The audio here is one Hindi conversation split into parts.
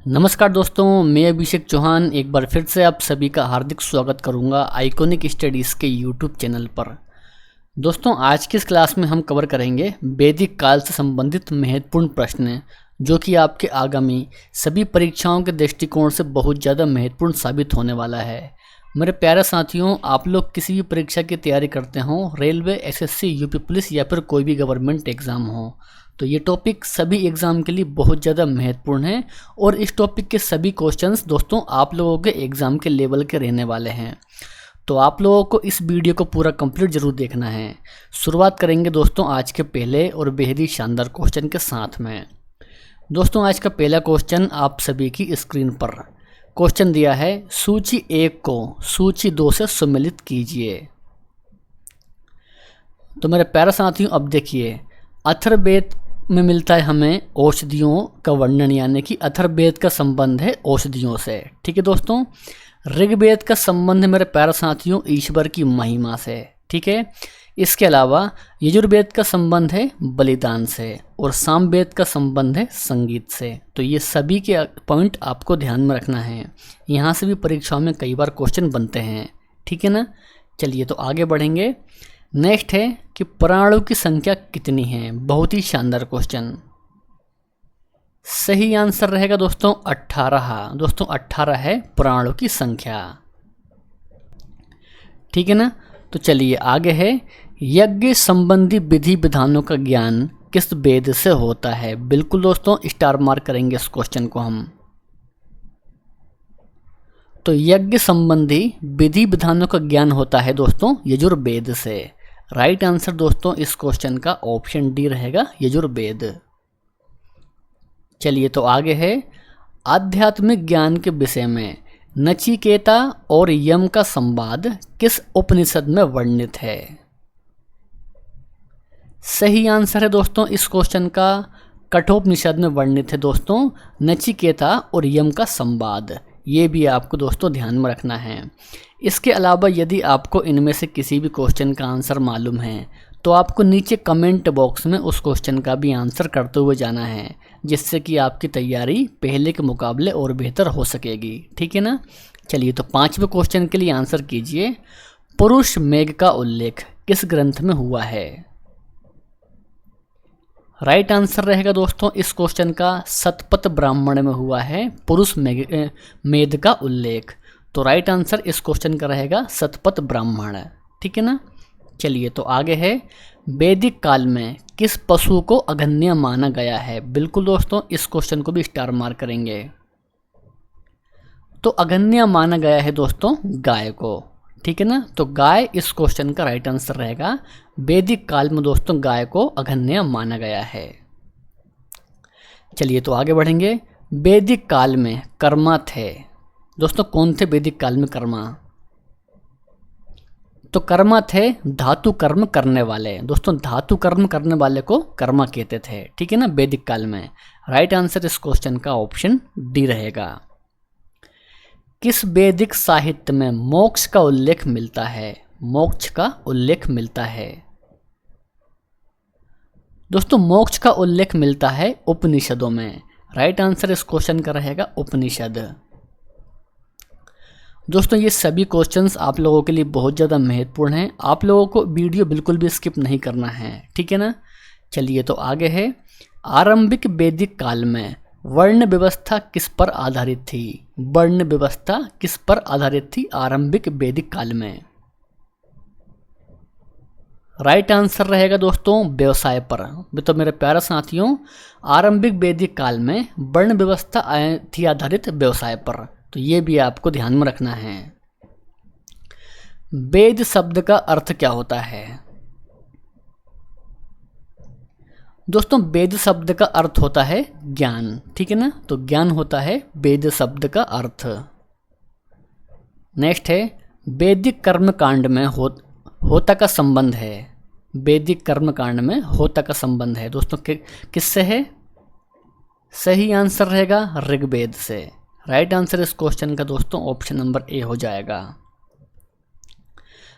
नमस्कार दोस्तों, मैं अभिषेक चौहान एक बार फिर से आप सभी का हार्दिक स्वागत करूंगा आइकॉनिक स्टडीज़ के यूट्यूब चैनल पर। दोस्तों, आज की इस क्लास में हम कवर करेंगे वैदिक काल से संबंधित महत्वपूर्ण प्रश्न जो कि आपके आगामी सभी परीक्षाओं के दृष्टिकोण से बहुत ज़्यादा महत्वपूर्ण साबित होने वाला है। मेरे प्यारे साथियों, आप लोग किसी भी परीक्षा की तैयारी करते हों, रेलवे, एसएससी, यूपी पुलिस या फिर कोई भी गवर्नमेंट एग्ज़ाम हो, तो ये टॉपिक सभी एग्ज़ाम के लिए बहुत ज़्यादा महत्वपूर्ण है और इस टॉपिक के सभी क्वेश्चंस दोस्तों आप लोगों के एग्ज़ाम के लेवल के रहने वाले हैं। तो आप लोगों को इस वीडियो को पूरा कंप्लीट जरूर देखना है। शुरुआत करेंगे दोस्तों आज के पहले और बेहद ही शानदार क्वेश्चन के साथ में। दोस्तों, आज का पहला क्वेश्चन आप सभी की स्क्रीन पर क्वेश्चन दिया है, सूची 1 को सूची 2 से सम्मिलित कीजिए। तो मेरे प्यारे साथियों, अब देखिए, अथर्ववेद में मिलता है हमें औषधियों का वर्णन, यानी कि अथर्ववेद का संबंध है औषधियों से। ठीक है दोस्तों। ऋग्वेद का संबंध है मेरे प्यारे साथियों ईश्वर की महिमा से। ठीक है। इसके अलावा यजुर्वेद का संबंध है बलिदान से और सामवेद का संबंध है संगीत से। तो ये सभी के पॉइंट आपको ध्यान में रखना है, यहाँ से भी परीक्षाओं में कई बार क्वेश्चन बनते हैं। ठीक है ना। चलिए तो आगे बढ़ेंगे। नेक्स्ट है कि प्राणों की संख्या कितनी है। बहुत ही शानदार क्वेश्चन। सही आंसर रहेगा दोस्तों 18। दोस्तों 18 है प्राणों की संख्या। ठीक है ना। तो चलिए आगे है, यज्ञ संबंधी विधि विधानों का ज्ञान किस वेद से होता है। बिल्कुल दोस्तों, स्टार मार्क करेंगे इस क्वेश्चन को हम। तो यज्ञ संबंधी विधि विधानों का ज्ञान होता है दोस्तों यजुर्वेद से। राइट आंसर दोस्तों इस क्वेश्चन का ऑप्शन डी रहेगा, यजुर्वेद। चलिए तो आगे है, आध्यात्मिक ज्ञान के विषय में नचिकेता और यम का संवाद किस उपनिषद में वर्णित है। सही आंसर है दोस्तों इस क्वेश्चन का कठोपनिषद में वर्णित है दोस्तों नचिकेता और यम का संवाद। ये भी आपको दोस्तों ध्यान में रखना है। इसके अलावा यदि आपको इनमें से किसी भी क्वेश्चन का आंसर मालूम है तो आपको नीचे कमेंट बॉक्स में उस क्वेश्चन का भी आंसर करते हुए जाना है, जिससे कि आपकी तैयारी पहले के मुकाबले और बेहतर हो सकेगी। ठीक है ना। चलिए तो 5वें क्वेश्चन के लिए आंसर कीजिए, पुरुष मेघ का उल्लेख किस ग्रंथ में हुआ है। राइट आंसर रहेगा दोस्तों इस क्वेश्चन का शतपथ ब्राह्मण में हुआ है पुरुष मेध का उल्लेख। तो राइट आंसर इस क्वेश्चन का रहेगा शतपथ ब्राह्मण। ठीक है ना। चलिए तो आगे है, वैदिक काल में किस पशु को अघन्य माना गया है। बिल्कुल दोस्तों इस क्वेश्चन को भी स्टार मार्क करेंगे। तो अघन्य माना गया है दोस्तों गाय को। ठीक है ना। तो गाय इस क्वेश्चन का राइट आंसर रहेगा। वैदिक काल में दोस्तों गाय को अघन्य माना गया है। चलिए तो आगे बढ़ेंगे, वैदिक काल में कर्मा थे। दोस्तों कौन थे वैदिक काल में कर्मा। तो कर्मा थे धातु कर्म करने वाले। दोस्तों धातु कर्म करने वाले को कर्मा कहते थे। ठीक है ना, वैदिक काल में। राइट आंसर इस क्वेश्चन का ऑप्शन डी रहेगा। किस वैदिक साहित्य में मोक्ष का उल्लेख मिलता है। मोक्ष का उल्लेख मिलता है दोस्तों, मोक्ष का उल्लेख मिलता है उपनिषदों में। राइट आंसर इस क्वेश्चन का रहेगा उपनिषद। दोस्तों ये सभी क्वेश्चंस आप लोगों के लिए बहुत ज़्यादा महत्वपूर्ण हैं। आप लोगों को वीडियो बिल्कुल भी स्किप नहीं करना है। ठीक है ना। चलिए तो आगे है, आरंभिक वैदिक काल में वर्ण व्यवस्था किस पर आधारित थी। वर्ण व्यवस्था किस पर आधारित थी आरंभिक वैदिक काल में। राइट आंसर रहेगा दोस्तों व्यवसाय पर। तो मेरे प्यारे साथियों, आरंभिक वैदिक काल में वर्ण व्यवस्था थी आधारित व्यवसाय पर। तो ये भी आपको ध्यान में रखना है। वेद शब्द का अर्थ क्या होता है। दोस्तों वेद शब्द का अर्थ होता है ज्ञान। ठीक है ना। तो ज्ञान होता है वेद शब्द का अर्थ। नेक्स्ट है, वैदिक कर्म कांड में होता का संबंध है। वैदिक कर्म कांड में होता का संबंध है दोस्तों किससे है। सही आंसर रहेगा ऋग्वेद से। राइट आंसर इस क्वेश्चन का दोस्तों ऑप्शन नंबर ए हो जाएगा।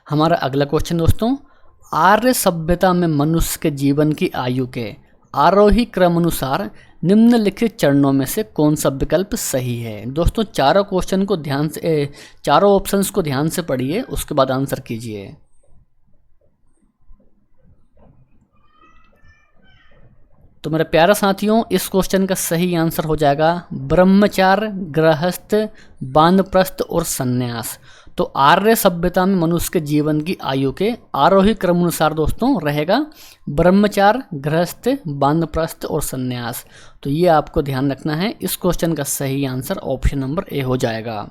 हमारा अगला क्वेश्चन दोस्तों, आर्य सभ्यता में मनुष्य के जीवन की आयु के आरोही क्रम अनुसार निम्नलिखित चरणों में से कौन सा विकल्प सही है। दोस्तों चारों क्वेश्चन को ध्यान से, चारों ऑप्शंस को ध्यान से पढ़िए, उसके बाद आंसर कीजिए। तो मेरे प्यारे साथियों, इस क्वेश्चन का सही आंसर हो जाएगा ब्रह्मचार्य, गृहस्थ, वानप्रस्थ और सन्यास। तो आर्य सभ्यता में मनुष्य के जीवन की आयु के आरोही क्रमानुसार दोस्तों रहेगा ब्रह्मचार्य, गृहस्थ, वानप्रस्थ और सन्यास। तो ये आपको ध्यान रखना है। इस क्वेश्चन का सही आंसर ऑप्शन नंबर ए हो जाएगा।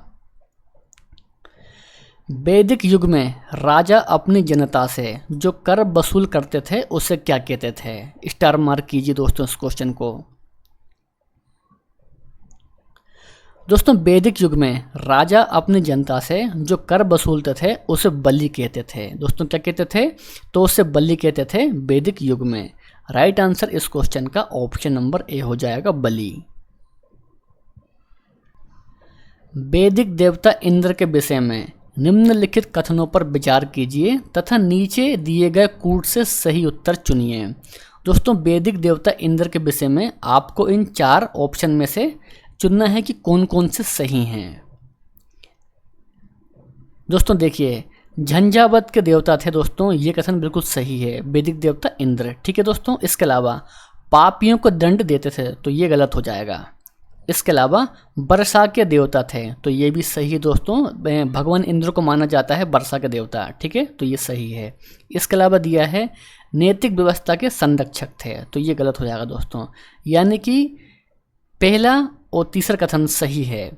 वैदिक युग में राजा अपनी जनता से जो कर वसूल करते थे उसे क्या कहते थे। स्टार मार्क कीजिए दोस्तों इस क्वेश्चन को। दोस्तों वैदिक युग में राजा अपनी जनता से जो कर वसूलते थे उसे बलि कहते थे। दोस्तों क्या कहते थे, तो उसे बलि कहते थे वैदिक युग में। राइट आंसर इस क्वेश्चन का ऑप्शन नंबर ए हो जाएगा, बलि। वैदिक देवता इंद्र के विषय में निम्नलिखित कथनों पर विचार कीजिए तथा नीचे दिए गए कूट से सही उत्तर चुनिए। दोस्तों वैदिक देवता इंद्र के विषय में आपको इन चार ऑप्शन में से चुनना है कि कौन कौन से सही हैं। दोस्तों देखिए, झंझावत के देवता थे दोस्तों, ये कथन बिल्कुल सही है, वैदिक देवता इंद्र। ठीक है दोस्तों, इसके अलावा पापियों को दंड देते थे, तो ये गलत हो जाएगा। इसके अलावा वर्षा के देवता थे, तो ये भी सही है दोस्तों, भगवान इंद्र को माना जाता है वर्षा के देवता। ठीक है, तो ये सही है। इसके अलावा दिया है नैतिक व्यवस्था के संरक्षक थे, तो ये गलत हो जाएगा दोस्तों। यानी कि पहला और तीसरा कथन सही है।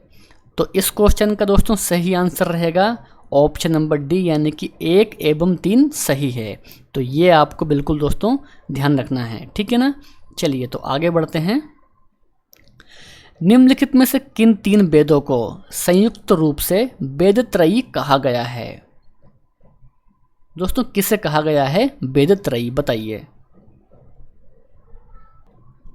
तो इस क्वेश्चन का दोस्तों सही आंसर रहेगा ऑप्शन नंबर डी, यानी कि 1 एवं 3 सही है। तो ये आपको बिल्कुल दोस्तों ध्यान रखना है। ठीक है ना। चलिए तो आगे बढ़ते हैं। निम्नलिखित में से किन 3 वेदों को संयुक्त रूप से वेदत्रयी कहा गया है। दोस्तों किसे कहा गया है वेदत्रयी, बताइए।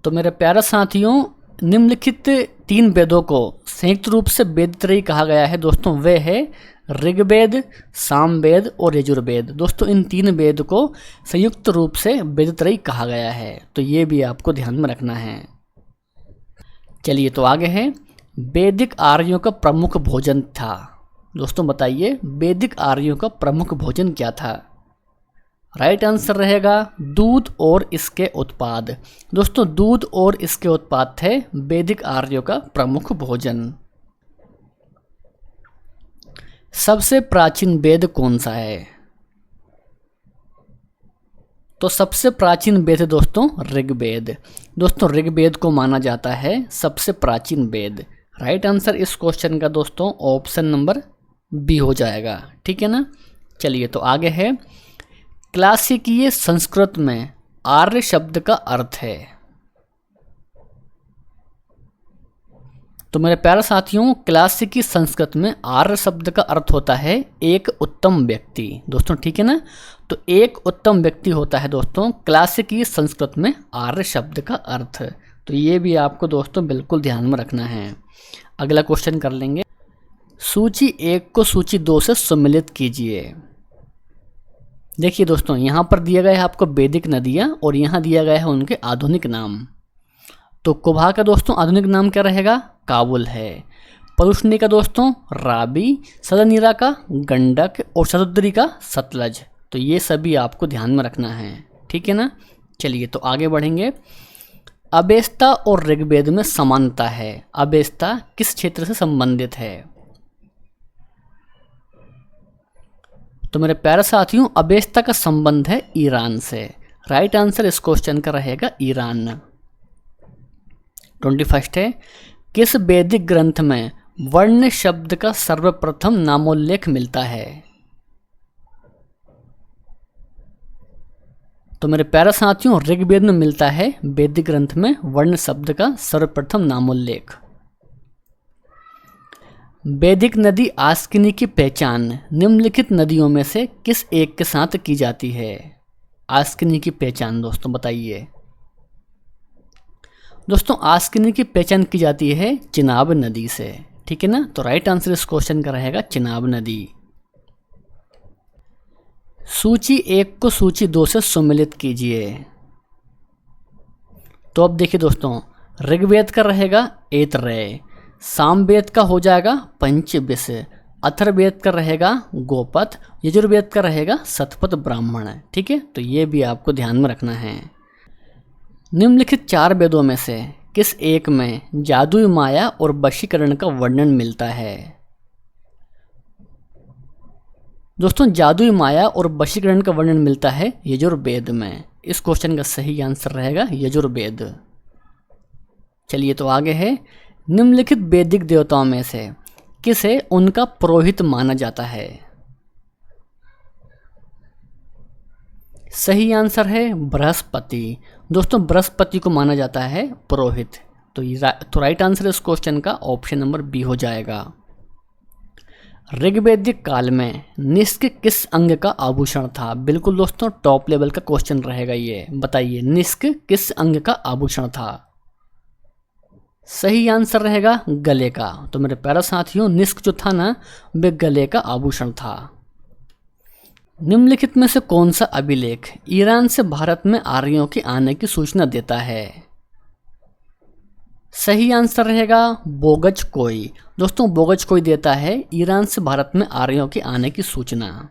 तो मेरे प्यारे साथियों, निम्नलिखित 3 वेदों को संयुक्त रूप से वेदत्रयी कहा गया है दोस्तों, वे है ऋग्वेद, सामवेद और यजुर्वेद। दोस्तों इन 3 वेद को संयुक्त रूप से वेदत्रयी कहा गया है, तो ये भी आपको ध्यान में रखना है। चलिए तो आगे है, वैदिक आर्यों का प्रमुख भोजन था। दोस्तों बताइए वैदिक आर्यों का प्रमुख भोजन क्या था। राइट आंसर रहेगा दूध और इसके उत्पाद। दोस्तों दूध और इसके उत्पाद थे वैदिक आर्यों का प्रमुख भोजन। सबसे प्राचीन वेद कौन सा है। तो सबसे प्राचीन वेद है दोस्तों ऋग्वेद। दोस्तों ऋग्वेद को माना जाता है सबसे प्राचीन वेद। राइट आंसर इस क्वेश्चन का दोस्तों ऑप्शन नंबर बी हो जाएगा। ठीक है ना। चलिए तो आगे है, क्लासिकीय संस्कृत में आर्य शब्द का अर्थ है। तो मेरे प्यारे साथियों, क्लासिकी संस्कृत में आर्य शब्द का अर्थ होता है एक उत्तम व्यक्ति। दोस्तों ठीक है ना। तो एक उत्तम व्यक्ति होता है दोस्तों क्लासिकी संस्कृत में आर्य शब्द का अर्थ। तो ये भी आपको दोस्तों बिल्कुल ध्यान में रखना है। अगला क्वेश्चन कर लेंगे, सूची 1 को सूची 2 से सम्मिलित कीजिए। देखिए दोस्तों, यहाँ पर दिया गया है आपको वैदिक नदियाँ और यहाँ दिया गया है उनके आधुनिक नाम। तो कुभा का दोस्तों आधुनिक नाम क्या रहेगा, काबुल है। परुष्णी का दोस्तों राबी, सदनीरा का गंडक और शतुद्री का सतलज। तो ये सभी आपको ध्यान में रखना है। ठीक है ना। चलिए तो आगे बढ़ेंगे। अवेस्ता और ऋग्वेद में समानता है। अवेस्ता किस क्षेत्र से संबंधित है। तो मेरे प्यारे साथियों, अवेस्ता का संबंध है ईरान से। राइट आंसर इस क्वेश्चन का रहेगा ईरान। 21 है, किस वैदिक ग्रंथ में वर्ण शब्द का सर्वप्रथम नामोल्लेख मिलता है। तो मेरे प्यारे साथियों, ऋग्वेद में मिलता है वैदिक ग्रंथ में वर्ण शब्द का सर्वप्रथम नामोल्लेख। वैदिक नदी आस्किनी की पहचान निम्नलिखित नदियों में से किस एक के साथ की जाती है। आस्किनी की पहचान दोस्तों बताइए। दोस्तों आस्किनी की पहचान की जाती है चिनाब नदी से। ठीक है ना। तो राइट आंसर इस क्वेश्चन का रहेगा चिनाब नदी। सूची 1 को सूची 2 से सम्मिलित कीजिए। तो अब देखिए दोस्तों, ऋग्वेद का रहेगा ऐतरेय, सामवेद का हो जाएगा पंचविश, अथर्ववेद का रहेगा गोपथ, यजुर्वेद का रहेगा शतपथ ब्राह्मण। ठीक है, तो ये भी आपको ध्यान में रखना है। निम्नलिखित 4 वेदों में से किस एक में जादुई माया और वशीकरण का वर्णन मिलता है? दोस्तों, जादुई माया और वशीकरण का वर्णन मिलता है यजुर्वेद में। इस क्वेश्चन का सही आंसर रहेगा यजुर्वेद। चलिए तो आगे है, निम्नलिखित वैदिक देवताओं में से किसे उनका पुरोहित माना जाता है? सही आंसर है बृहस्पति। दोस्तों, बृहस्पति को माना जाता है पुरोहित। तो राइट आंसर इस क्वेश्चन का ऑप्शन नंबर बी हो जाएगा। ऋग्वैदिक काल में निष्क किस अंग का आभूषण था? बिल्कुल दोस्तों, टॉप लेवल का क्वेश्चन रहेगा ये। बताइए, निष्क किस अंग का आभूषण था? सही आंसर रहेगा गले का। तो मेरे प्यारे साथियों, निष्क जो था ना, वे गले का आभूषण था। निम्नलिखित में से कौन सा अभिलेख ईरान से भारत में आर्यों के आने की सूचना देता है? सही आंसर रहेगा बोगज कोई। दोस्तों, बोगज कोई देता है ईरान से भारत में आर्यों के आने की सूचना।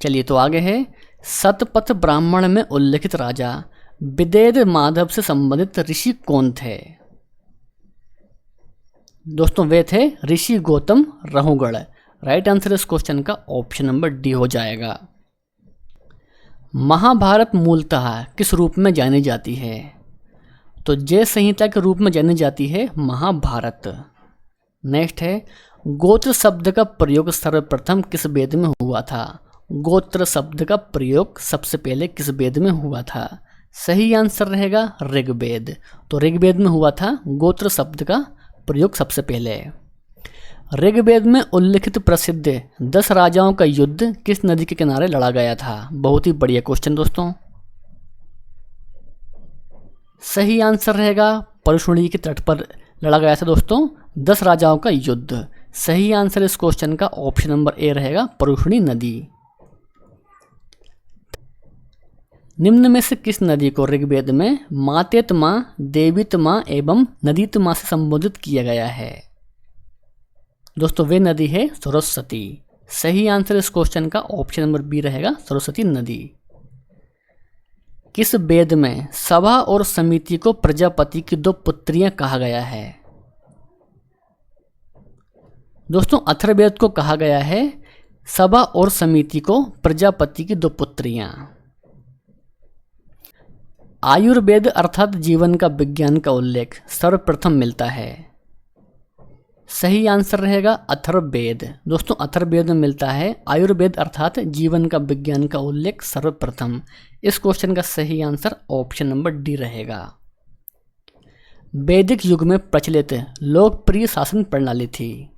चलिए तो आगे है, शतपथ ब्राह्मण में उल्लिखित राजा विदेद माधव से संबंधित ऋषि कौन थे? दोस्तों, वे थे ऋषि गौतम रहुगढ़। राइट आंसर इस क्वेश्चन का ऑप्शन नंबर डी हो जाएगा। महाभारत मूलतः किस रूप में जानी जाती है? तो जय संहिता के रूप में जानी जाती है महाभारत। नेक्स्ट है, गोत्र शब्द का प्रयोग सर्वप्रथम किस वेद में हुआ था? गोत्र शब्द का प्रयोग सबसे पहले किस वेद में हुआ था? सही आंसर रहेगा ऋग्वेद। तो ऋग्वेद में हुआ था गोत्र शब्द का प्रयोग सबसे पहले। ऋग्वेद में उल्लिखित प्रसिद्ध 10 राजाओं का युद्ध किस नदी के किनारे लड़ा गया था? बहुत ही बढ़िया क्वेश्चन दोस्तों। सही आंसर रहेगा परशुणी के तट पर लड़ा गया था दोस्तों 10 राजाओं का युद्ध। सही आंसर इस क्वेश्चन का ऑप्शन नंबर ए रहेगा परशुणी नदी। निम्न में से किस नदी को ऋग्वेद में मातेत्मा, देवीत्मा एवं नदीत्मा से संबोधित किया गया है? दोस्तों, वे नदी है सरस्वती। सही आंसर इस क्वेश्चन का ऑप्शन नंबर बी रहेगा सरस्वती नदी। किस वेद में सभा और समिति को प्रजापति की 2 पुत्रियां कहा गया है? दोस्तों, अथर्ववेद को कहा गया है सभा और समिति को प्रजापति की 2 पुत्रियां। आयुर्वेद अर्थात जीवन का विज्ञान का उल्लेख सर्वप्रथम मिलता है? सही आंसर रहेगा अथर्ववेद। दोस्तों, अथर्ववेद में मिलता है आयुर्वेद अर्थात जीवन का विज्ञान का उल्लेख सर्वप्रथम। इस क्वेश्चन का सही आंसर ऑप्शन नंबर डी रहेगा। वैदिक युग में प्रचलित लोकप्रिय शासन प्रणाली थी?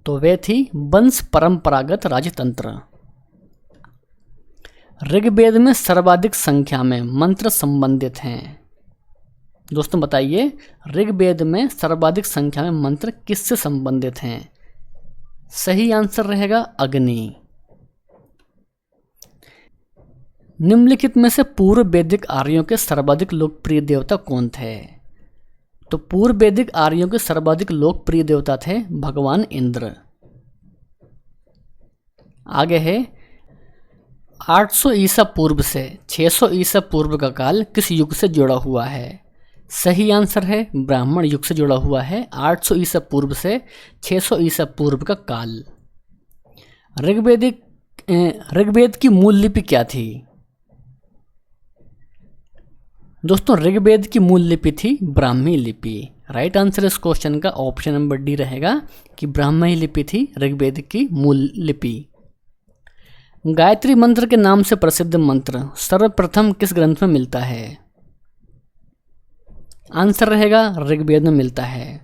तो वे थी वंश परंपरागत राजतंत्र। ऋग्वेद में सर्वाधिक संख्या में मंत्र संबंधित हैं? दोस्तों बताइए, ऋग्वेद में सर्वाधिक संख्या में मंत्र किससे संबंधित हैं? सही आंसर रहेगा अग्नि। निम्नलिखित में से पूर्व वैदिक आर्यों के सर्वाधिक लोकप्रिय देवता कौन थे? तो पूर्व वैदिक आर्यों के सर्वाधिक लोकप्रिय देवता थे भगवान इंद्र। आगे है, 800 ईसा पूर्व से 600 ईसा पूर्व का काल किस युग से जुड़ा हुआ है? सही आंसर है ब्राह्मण युग से जुड़ा हुआ है। 800 ईसा पूर्व से 600 ईसा पूर्व का काल। ऋग्वेद की मूल लिपि क्या थी? दोस्तों, ऋग्वेद की मूल लिपि थी ब्राह्मी लिपि। राइट आंसर इस क्वेश्चन का ऑप्शन नंबर डी रहेगा कि ब्राह्मी लिपि थी ऋग्वेद की मूल लिपि। गायत्री मंत्र के नाम से प्रसिद्ध मंत्र सर्वप्रथम किस ग्रंथ में मिलता है? आंसर रहेगा ऋग्वेद में मिलता है।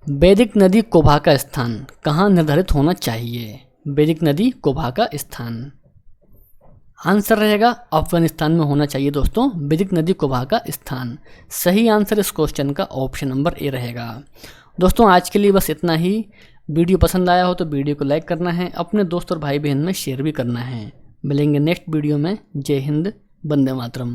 वैदिक नदी कोभा का स्थान कहाँ निर्धारित होना चाहिए? वैदिक नदी कोभा का स्थान आंसर रहेगा अफगानिस्तान में होना चाहिए दोस्तों, वैदिक नदी कोभा का स्थान। सही आंसर इस क्वेश्चन का ऑप्शन नंबर ए रहेगा। दोस्तों, आज के लिए बस इतना ही। वीडियो पसंद आया हो तो वीडियो को लाइक करना है, अपने दोस्त और भाई बहन में शेयर भी करना है। मिलेंगे नेक्स्ट वीडियो में। जय हिंद, वंदे मातरम।